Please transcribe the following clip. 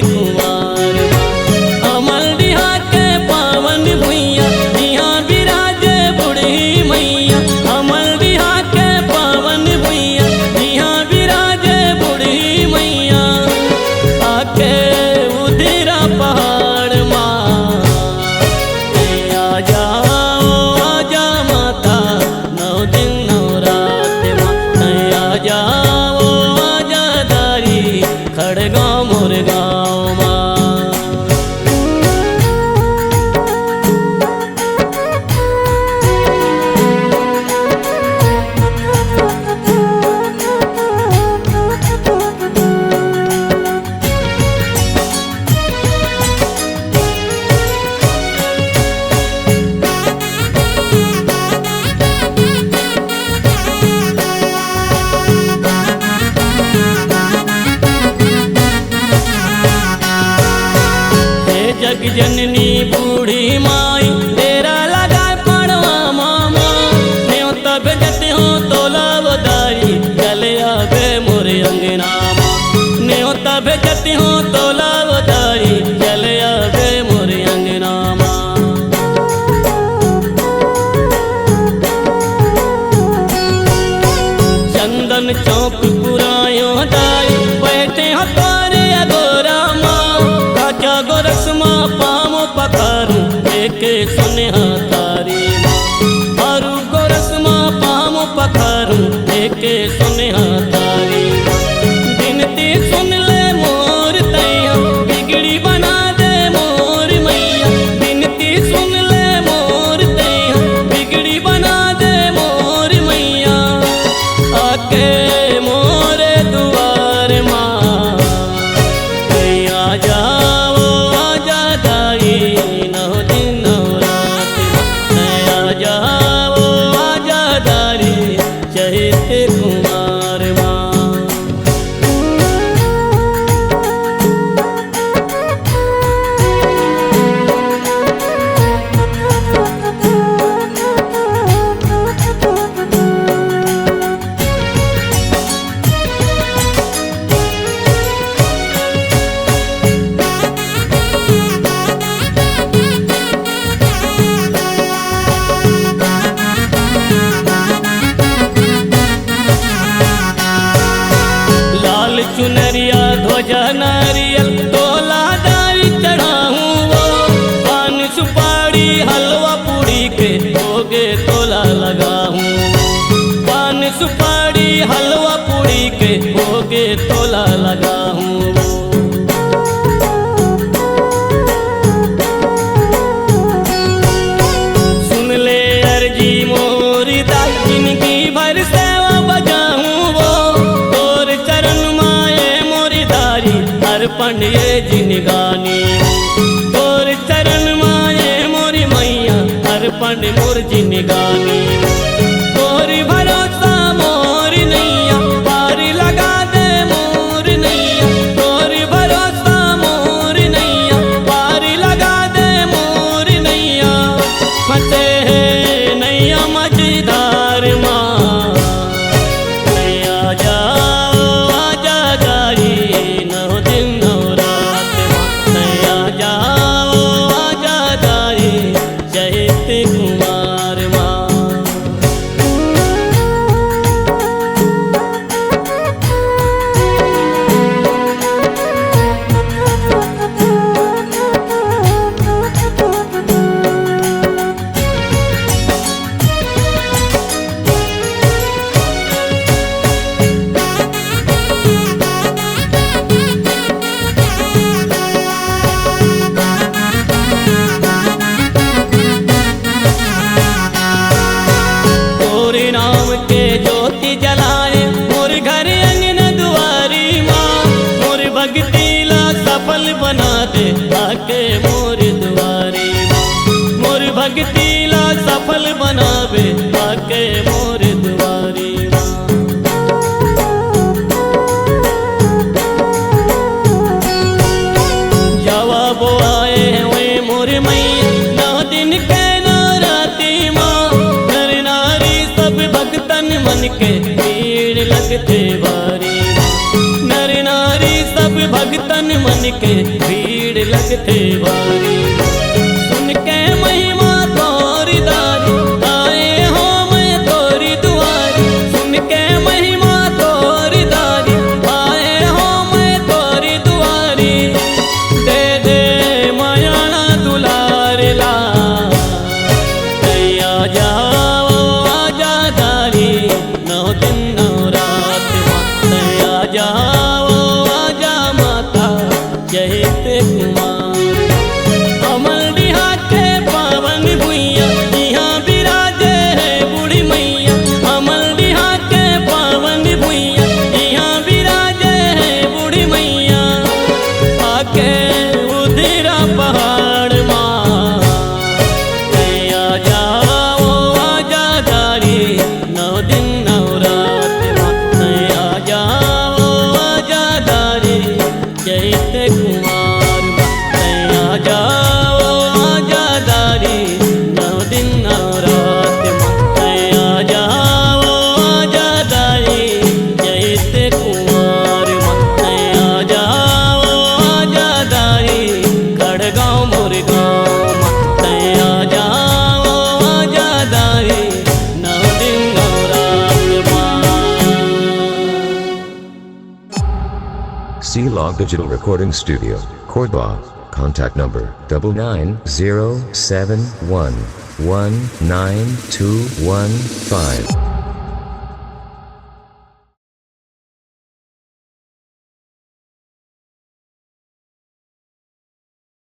कुमार अमल डिहा के पावन भुइया यहाँ विराजे बुढ़ी मैया। अमल डिहा के पावन भुइया यहाँ विराजे बुढ़ी मैया। आके उधिरा पहाड़ माँ आ जाओ आजा माता नौ दिन नौ रात माँ आ जाओ आजा दारी खड़गांव मोर गाँव माँ। जग जननी बूढ़ी माई तेरा लगा पड़वा मामा। न्योता भेजते हो तोला बदारी चले आवे मोरे अंगना माँ। न्योता भेजते हो तोला बदारी चले आवे मोरे अंगना माँ। चंदन चौक पुरायो दाई बैठे हो तोरे अगोरा माँ। काचा गोरस माँ पामो पखारू एके सुनेहा तारी माँ। आरु गोरस माँ पामो पखारू एके सुनेहा तारी। बिनती सुन ले मोर तैया बिगड़ी बना दे मोर मैया। बिनती सुन ले मोर तैया बिगड़ी बना दे मोर मैया। आके मोरे दुआर माँ आ जाओ आजा दाई नौ दिन नौ रात आ जाओ आजा दारी चैते कुमार माँ। लाल चुनरिया ध्वजा नारियल तोला दारी चढ़ाऊँ वो। पान सुपारी हलवा पूड़ी के भोगे तोला लगाऊँ। पान सुपारी हलवा पूड़ी के भोगे तोला लगाऊँ। सुन ले अर्जी मोरी दाई जिंदगी भर सेवा बजाऊँ वो। तोर चरण माए मोरी दारी अर्पण ये जिनगानी। तोर चरण माए मोरी मैया अर्पण मोर जिनगानी। तोर भरोसा मोर नैया पार लगा दे मोर नैया। तोर भरोसा मोर नैया पार लगा दे मोर नैया। फते है नैया मझधार माँ आ जाओ आजा दारी नौ दिन नौ रात माँ। आ जाओ आजा दारी चैते कुमार माँ। मन के भीड़ लगते भारी। सुन के महिमा तोरी दारी आए हो मैं तोरी दुआरी। सुन के महिमा तोरी दारी आए हो मैं तोरी दुआरी। दे दे मायाला दुलार ला कैया जाओ आजादारी। 9 दिन 9 रात कैया जाओ आजा माता कहते कुमार। अमल डिहा के पावन भुइया यहाँ बिराजे है बूढ़ी मैया। अमल डिहा के पावन भुइया यहाँ बिराजे है बूढ़ी मैया। आके उधरा पहाड़ माँ कैया जाओ आजादारी। 9 दिन 9 रात माँ कैया जाओ आजादारी कहते कुमार। माँ कैया जाओ आजादारी। 9 दिन 9 रात माँ कैया जाओ आजादारी कहते कुमार। माँ कैया जाओ आजादारी खड़गांव मुरगांव। माँ कैया जाओ आजादारी। 9 दिन 9 रात माँ। C-Log Digital Recording Studio, Cordoba. Contact number 99071192215.